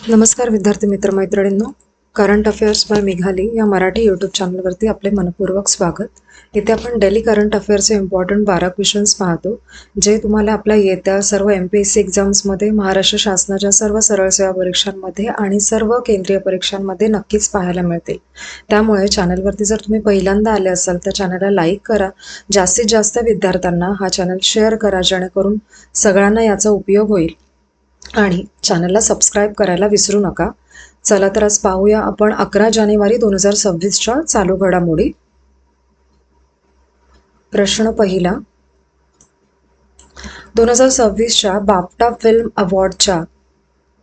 नमस्कार विद्यार्थी मित्र मैत्रिणींनो, करंट अफेअर्स बाय मेघाली या मराठी यूट्यूब चॅनलवरती आपले मनपूर्वक स्वागत. इथे आपण डेली करंट अफेअर्सचे इम्पॉर्टंट 12 क्वेश्चन्स पाहतो, जे तुम्हाला आपल्या येत्या सर्व MPSC एक्झाम्समध्ये, महाराष्ट्र शासनाच्या सर्व सरळ सेवा परीक्षांमध्ये आणि सर्व केंद्रीय परीक्षांमध्ये नक्कीच पाहायला मिळतील. त्यामुळे चॅनलवरती जर तुम्ही पहिल्यांदा आले असाल तर चॅनलला लाईक करा, जास्तीत जास्त विद्यार्थ्यांना हा चॅनल शेअर करा, जेणेकरून सगळ्यांना याचा उपयोग होईल. आणि चॅनलला सबस्क्राईब करायला विसरू नका. चला तर आज पाहूया आपण 11 जानेवारी 2026च्या चालू घडामोडी. प्रश्न पहिला, 2026च्या बाफ्टा फिल्म अवॉर्डच्या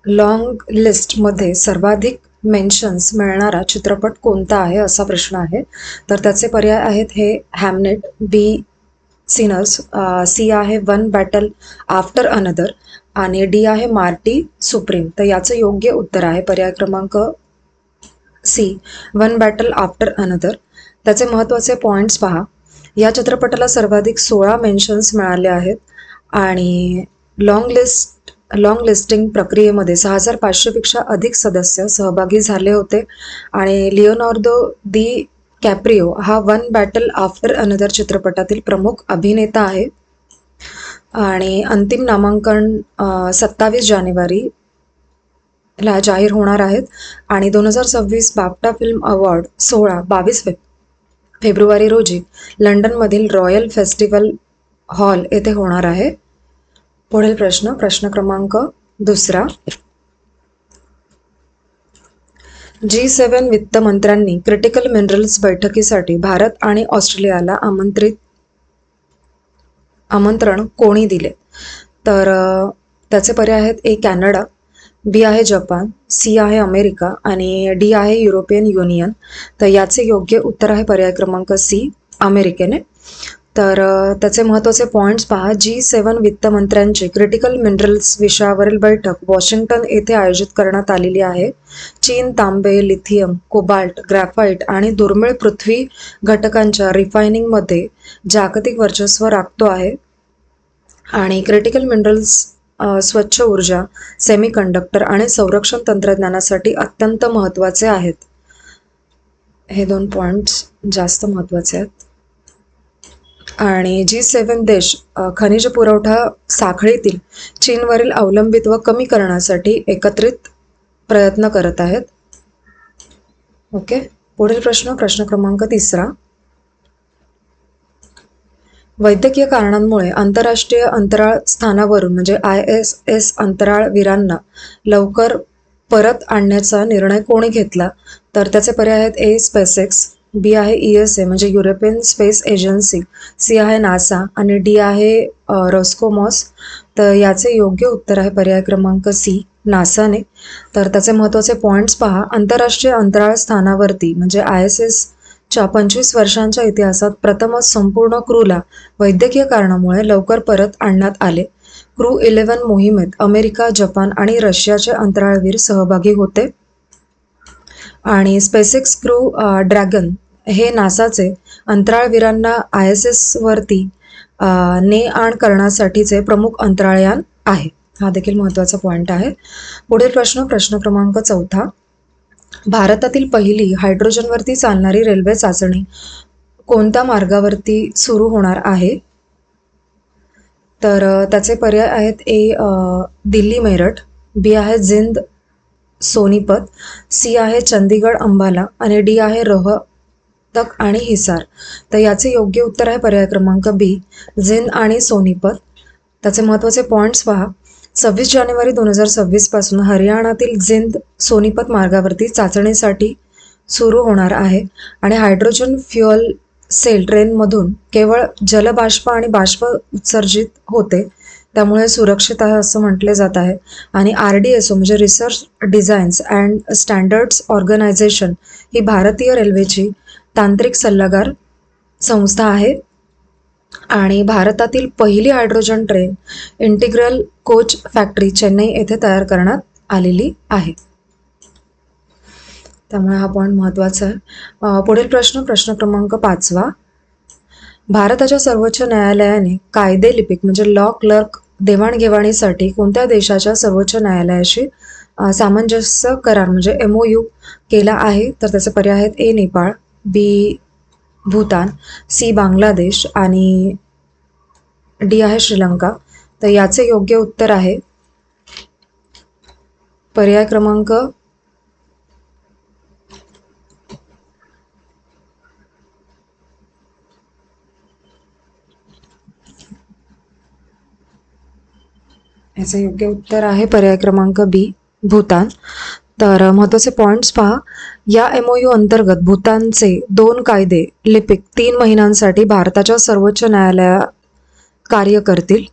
लॉंग लिस्टमध्ये सर्वाधिक मेन्शन्स मिळणारा चित्रपट कोणता आहे, असा प्रश्न आहे. तर त्याचे पर्याय आहेत हे हॅमनेट, बी सिनर्स, सी आहे वन बॅटल आफ्टर अनदर आणि डी आहे मार्टी सुप्रीम. तर याचं योग्य उत्तर आहे पर्याय क्रमांक C, one battle after another. त्याचे महत्त्वाचे पॉईंट्स पहा. या चित्रपटाला सर्वाधिक 16 मेन्शन्स मिळाले आहेत आणि लॉंग लिस्टिंग प्रक्रियेमध्ये 6500 पेक्षा अधिक सदस्य सहभागी झाले होते आणि लिओनार्दो दी कॅप्रिओ हा वन बॅटल आफ्टर अनदर चित्रपटातील प्रमुख अभिनेता आहे आणि अंतिम नामांकन 27 जानेवारीला जाहीर होणार आहेत आणि 2026 बाफ्टा फिल्म अवॉर्ड सोहळा 22 फेब्रुवारी रोजी लंडनमधील रॉयल फेस्टिवल हॉल येथे होणार आहे. पुढील प्रश्न क्रमांक दुसरा, G7 वित्तमंत्र्यांनी क्रिटिकल मिनरल्स बैठकीसाठी भारत आणि ऑस्ट्रेलियाला आमंत्रण कोणी दिले? तर त्याचे पर्याय आहेत ए कॅनडा, बी आहे जपान, सी आहे अमेरिका आणि डी आहे युरोपियन युनियन. तर याचे योग्य उत्तर आहे पर्याय क्रमांक सी, अमेरिकेने. तर त्याचे महत्त्वाचे पॉईंट्स पहा. G7 वित्तमंत्र्यांची क्रिटिकल मिनरल्स विषयावरील बैठक वॉशिंग्टन येथे आयोजित करण्यात आलेली आहे. चीन तांबे, लिथियम, कोबाल्ट, ग्रॅफाइट आणि दुर्मिळ पृथ्वी घटकांच्या रिफायनिंगमध्ये जागतिक वर्चस्व राखतो आहे आणि क्रिटिकल मिनरल्स स्वच्छ ऊर्जा, सेमीकंडक्टर आणि संरक्षण तंत्रज्ञानासाठी अत्यंत महत्त्वाचे आहेत. हे 2 पॉईंट्स जास्त महत्त्वाचे आहेत. आणि G7 देश खनिज पुरवठा साखळीतील चीनवरील अवलंबित्व कमी करण्यासाठी एकत्रित प्रयत्न करत आहेत. ओके. पुढील प्रश्न क्रमांक तिसरा, वैद्यकीय कारणांमुळे आंतरराष्ट्रीय अंतराळ स्थानावरून म्हणजे ISS अंतराळवीरांना लवकर परत आणण्याचा निर्णय कोणी घेतला? तर त्याचे पर्याय आहेत ए स्पेसएक्स, बी आहे ESA म्हणजे युरोपियन स्पेस एजन्सी, सी आहे नासा आणि डी आहे रोस्कोमॉस. तर याचे योग्य उत्तर आहे पर्याय क्रमांक सी, नासाने. तर त्याचे महत्त्वाचे पॉईंट्स पहा. आंतरराष्ट्रीय अंतराळ स्थानावरती म्हणजे ISSच्या 25 वर्षांच्या इतिहासात प्रथमच संपूर्ण क्रूला वैद्यकीय कारणामुळे लवकर परत आणण्यात आले. क्रू 11 मोहिमेत अमेरिका, जपान आणि रशियाचे अंतराळवीर सहभागी होते आणि स्पेसएक्स क्रू ड्रॅगन हे नासाचे अंतराळवीरांना ISS वरती ने आण करण्यासाठीचे प्रमुख अंतराळयान आहे. हा देखील महत्त्वाचा पॉईंट आहे. पुढील प्रश्न क्रमांक चौथा, भारतातील पहिली हायड्रोजनवरती चालणारी रेल्वे चाचणी कोणत्या मार्गावरती सुरू होणार आहे? तर त्याचे पर्याय आहेत ए दिल्ली मेरठ, बी आहे जिंद सोनीपत, सी आहे चंदीगड अंबाला आणि डी आहे रोहतक आणि हिसार. तर याचे योग्य उत्तर आहे पर्याय क्रमांक बी, जिंद आणि सोनीपत. त्याचे महत्त्वाचे पॉईंट्स पहा. 26 जानेवारी 2026 पासून हरियाणातील जिंद सोनीपत मार्गावरती चाचणीसाठी सुरू होणार आहे आणि हायड्रोजन फ्युअल सेल ट्रेनमधून केवळ जलबाष्प आणि बाष्प उत्सर्जित होते, त्यामुळे सुरक्षित आहे असं म्हटले जात आहे. आणि RDSO म्हणजे research designs and standards organisation ही भारतीय रेल्वेची तांत्रिक सल्लागार संस्था आहे आणि भारतातील पहिली hydrogen train integral coach factory Chennai येथे तयार करण्यात आलेली आहे. त्यामुळे हा पॉईंट महत्त्वाचा आहे. पुढील प्रश्न क्रमांक 5वा, भारताच्या सर्वोच्च न्यायालयाने कायदे लिपिक म्हणजे लॉ क्लर्क देवाणघेवाणीसाठी कोणत्या देशाच्या सर्वोच्च न्यायालयाशी सामंजस्य करार म्हणजे MOU केला आहे? तर त्याचे पर्याय आहेत ए नेपाळ, बी भूतान, सी बांगलादेश आणि डी आहे श्रीलंका. तर याचे योग्य उत्तर आहे पर्याय क्रमांक याचे योग्य उत्तर आहे पर्याय क्रमांक बी भूतान. तर महत्त्वाचे पॉईंट्स पहा. या MOU अंतर्गत भूतानचे 2 कायदे लिपिक 3 महिन्यांसाठी भारताच्या सर्वोच्च न्यायालयात कार्य करतील.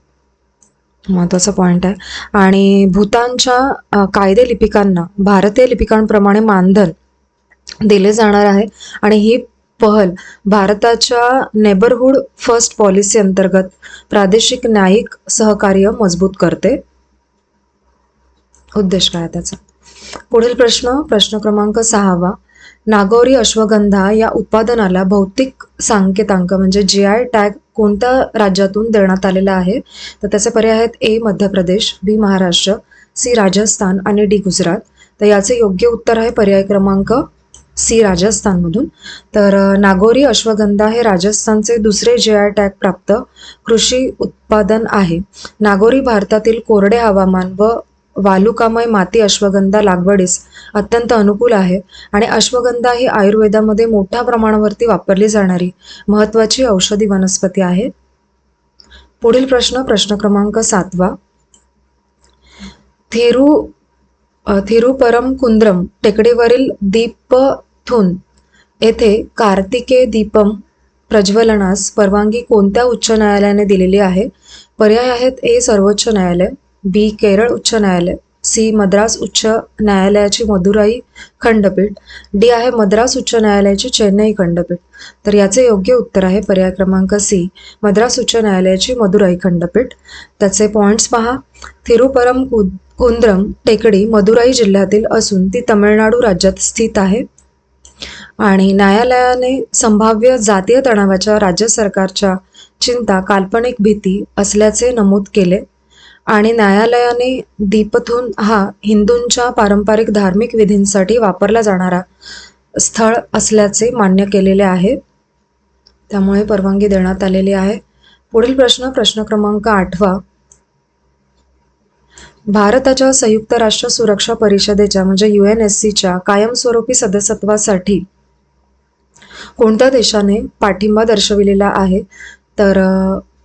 महत्त्वाचा पॉईंट आहे. आणि भूतानच्या कायदे लिपिकांना भारतीय लिपिकांप्रमाणे मानधन दिले जाणार आहे आणि ही पहल भारताच्या नेबरहूड फर्स्ट पॉलिसी अंतर्गत प्रादेशिक न्यायिक सहकार्य मजबूत करते. उद्देश काय त्याचा? पुढील प्रश्न क्रमांक 6. नागौरी अश्वगंधा या उत्पादनाला भौतिक सांकेतांक म्हणजे GI टॅग कोणत्या राज्यातून देण्यात आलेला आहे? तर त्याचे पर्याय आहेत ए मध्य प्रदेश, बी महाराष्ट्र, सी राजस्थान आणि डी गुजरात. तर याचे योग्य उत्तर आहे पर्याय क्रमांक सी राजस्थानमधून. तर नागौरी अश्वगंधा हे राजस्थानचे दुसरे GI टॅग प्राप्त कृषी उत्पादन आहे. नागौरी भारतातील कोरडे हवामान व वालुकामय माती अश्वगंधा लागवडीस अत्यंत अनुकूल आहे आणि अश्वगंधा ही आयुर्वेदामध्ये मोठ्या प्रमाणावरती वापरली जाणारी महत्त्वाची औषधी वनस्पती आहे. पुढील प्रश्न क्रमांक 7. थिरुपरमकुंद्रम टेकडीवरील दीपथून येथे कार्तिके दीपम प्रज्वलनास परवानगी कोणत्या उच्च न्यायालयाने दिलेली आहे? पर्याय आहेत ए सर्वोच्च न्यायालय, बी केरळ उच्च न्यायालय, सी मद्रास उच्च न्यायालयाची मदुराई खंडपीठ, डी आहे मद्रास उच्च न्यायालयाची चेन्नई खंडपीठ. तर याचे योग्य उत्तर आहे पर्याय क्रमांक सी मद्रास उच्च न्यायालयाची मदुराई खंडपीठ. त्याचे पॉईंट्स पहा. थिरुपरमकुंद्रम टेकडी मदुराई जिल्ह्यातील असून ती तमिळनाडू राज्यात स्थित आहे आणि न्यायालयाने संभाव्य जातीय तणावाच्या राज्य सरकारच्या चिंता काल्पनिक भीती असल्याचे नमूद केले आणि न्यायालयाने दीपथून हा हिंदूंच्या पारंपरिक धार्मिक विधींसाठी वापरला जाणारा स्थळ असल्याचे मान्य केलेले आहे. त्यामुळे परवानगी देण्यात आलेली आहे. पुढील प्रश्न क्रमांक 8. भारताच्या संयुक्त राष्ट्र सुरक्षा परिषदेच्या म्हणजे UNSCच्या कायमस्वरूपी सदस्यत्वासाठी कोणत्या देशाने पाठिंबा दर्शविलेला आहे? तर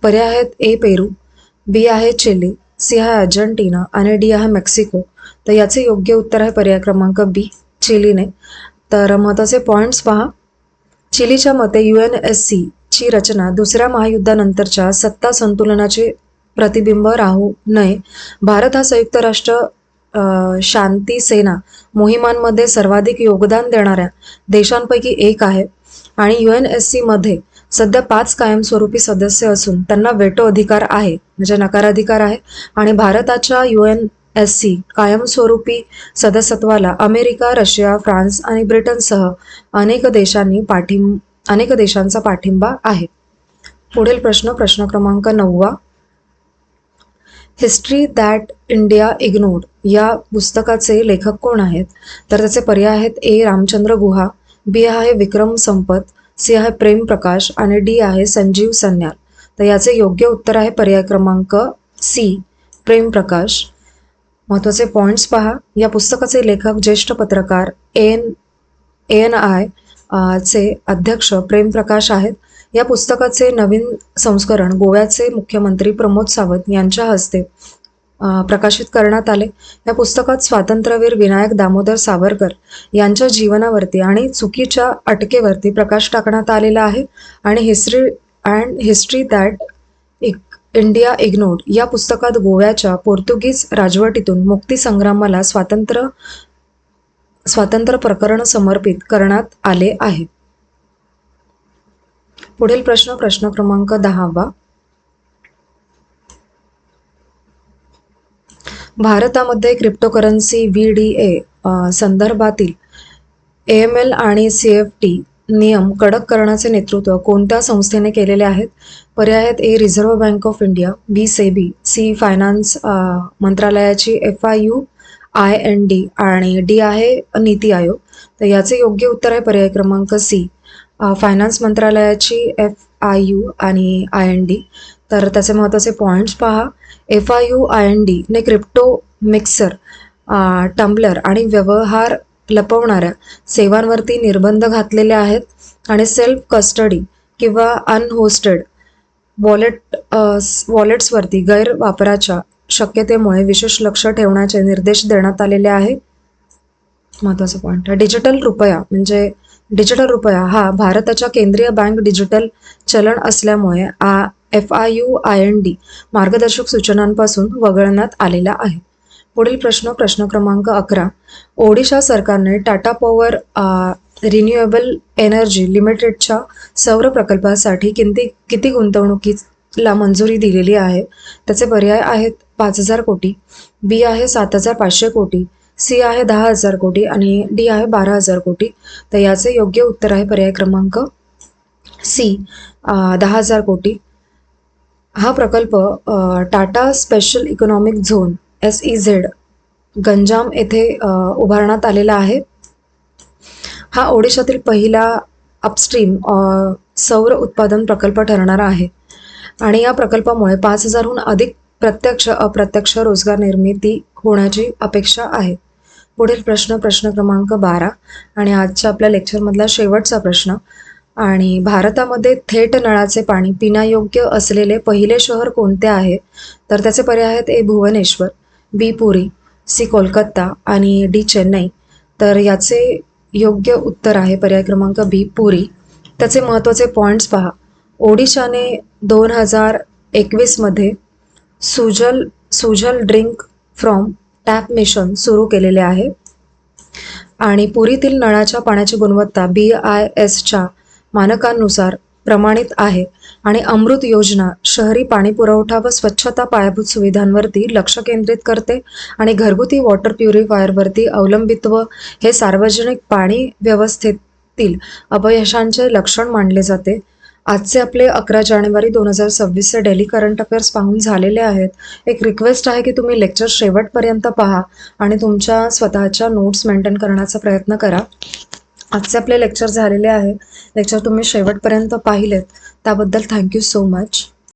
पर्याय आहेत ए पेरू, बी आहे चिली, सी आहे अर्जेंटिना आणि डी आहे मेक्सिको. तर याचे योग्य उत्तर आहे पर्याय क्रमांक बी चिलीने. तर महत्त्वाचे पॉईंट्स पहा. चिलीच्या मते UNSC ची रचना दुसऱ्या महायुद्धानंतरच्या सत्ता संतुलनाचे प्रतिबिंब राहू नये. भारत हा संयुक्त राष्ट्र शांती सेना मोहिमांमध्ये सर्वाधिक योगदान देणाऱ्या देशांपैकी एक आहे आणि UNSC मध्ये सध्या 5 कायमस्वरूपी सदस्य असून त्यांना वेटो अधिकार आहे म्हणजे नकाराधिकार आहे आणि भारताच्या UNSC कायमस्वरूपी सदस्यत्वाला अमेरिका, रशिया, फ्रान्स आणि ब्रिटनसह अनेक देशांचा पाठिंबा आहे. पुढील प्रश्न क्रमांक 9. हिस्ट्री दॅट इंडिया इग्नोर्ड या पुस्तकाचे लेखक कोण आहेत? तर त्याचे पर्याय आहेत ए रामचंद्र गुहा, बी आहे विक्रम संपत, सी आहे प्रेम प्रकाश आणि डी आहे संजीव सन्याल. तर याचे योग्य उत्तर आहे पर्याय क्रमांक सी प्रेम प्रकाश. महत्त्वाचे पॉईंट्स पहा. या पुस्तकाचे लेखक ज्येष्ठ पत्रकार ANI चे अध्यक्ष प्रेम प्रकाश आहेत. या पुस्तकाचे नवीन संस्करण गोव्याचे मुख्यमंत्री प्रमोद सावंत यांच्या हस्ते प्रकाशित करण्यात आले. या पुस्तकात स्वातंत्र्यवीर विनायक दामोदर सावरकर यांच्या जीवनावरती आणि चुकीच्या अटकेवरती प्रकाश टाकण्यात आलेला आहे आणि हिस्ट्री दॅट इंडिया इग्नोर्ड या पुस्तकात गोव्याच्या पोर्तुगीज राजवटीतून मुक्तीसंग्रामाला स्वातंत्र्य प्रकरण समर्पित करण्यात आले आहे. पुढील प्रश्न क्रमांक 10. भारतामध्ये क्रिप्टोकरन्सी VDA संदर्भातील AML आणि CFT नियम कडक करण्याचे नेतृत्व कोणत्या संस्थेने केलेले आहेत? पर्याय आहेत: A reserve bank of India, B SEBI, C finance मंत्रालयाची FIUIND आणि डी आहे नीती आयोग. तर याचे योग्य उत्तर आहे पर्याय क्रमांक सी, फायनान्स मंत्रालयाची FIU आणि IND. तर त्याचे महत्त्वाचे पॉईंट्स पहा. FIUIND ने क्रिप्टो मिक्सर, टम्बलर आणि व्यवहार लपवणाऱ्या सेवांवरती निर्बंध घातलेले आहेत आणि सेल्फ कस्टडी किंवा अनहोस्टेड वॉलेट्सवरती गैरवापराच्या शक्यतेमुळे विशेष लक्ष ठेवण्याचे निर्देश देण्यात आलेले आहेत. महत्त्वाचा पॉईंट आहे. डिजिटल रुपया हा भारताच्या केंद्रीय बँक डिजिटल चलन असल्यामुळे FIUIND मार्गदर्शक सूचनांपासून वगळण्यात आलेला आहे. पुढील प्रश्न क्रमांक 11. ओडिशा सरकारने टाटा पॉवर रिन्युएबल एनर्जी लिमिटेडच्या सौर प्रकल्पासाठी किती गुंतवणुकीला मंजुरी दिलेली आहे? त्याचे पर्याय आहेत: 5,000 कोटी, बी आहे 7,500 कोटी, सी आहे 10,000 कोटी आणि डी आहे 12,000 कोटी. तर याचे योग्य उत्तर आहे पर्याय क्रमांक सी, 10,000 कोटी. हा प्रकल्प Tata special economic zone SEZ Ganjam येथे उभारण्यात आलेला आहे. हा ओडिशातील पहिला अपस्ट्रीम सौर उत्पादन प्रकल्प ठरणार आहे आणि या प्रकल्पामुळे 5,000हून अधिक प्रत्यक्ष अप्रत्यक्ष रोजगार निर्मिती होण्याची अपेक्षा आहे. पुढील प्रश्न क्रमांक 12 आणि आजच्या आपल्या लेक्चरमधला शेवटचा प्रश्न. आणि भारतामध्ये थेट नळाचे पाणी पिण्यायोग्य असलेले पहिले शहर कोणते आहे? तर त्याचे पर्याय आहेत: ए भुवनेश्वर, बी पुरी, सी कोलकाता आणि डी चेन्नई. तर याचे योग्य उत्तर आहे पर्याय क्रमांक बी पुरी. त्याचे महत्त्वाचे पॉईंट्स पहा. ओडिशाने 2021मध्ये सुजल ड्रिंक फ्रॉम टॅप मिशन सुरू केलेले आहे आणि पुरीतील नळाच्या पाण्याची गुणवत्ता BISच्या मानकांनुसार प्रमाणित आहे आणि अमृत योजना शहरी पाणीपुरवठा व स्वच्छता पायाभूत सुविधांवरती लक्ष केंद्रित करते आणि घरगुती वॉटर प्युरिफायरवरती अवलंबित्व हे सार्वजनिक पाणी व्यवस्थेतील अपयशांचे लक्षण मानले जाते. आजचे आपले 11 जानेवारी 2026चे डेली करंट अफेअर्स पाहून झालेले आहेत. एक रिक्वेस्ट आहे की तुम्ही लेक्चर शेवटपर्यंत पहा आणि तुमच्या स्वतःच्या नोट्स मेंटेन करण्याचा प्रयत्न करा. आजचे आपले लेक्चर झालेले आहे. लेक्चर तुम्ही शेवटपर्यंत पाहिलेत त्याबद्दल थँक्यू सो मच.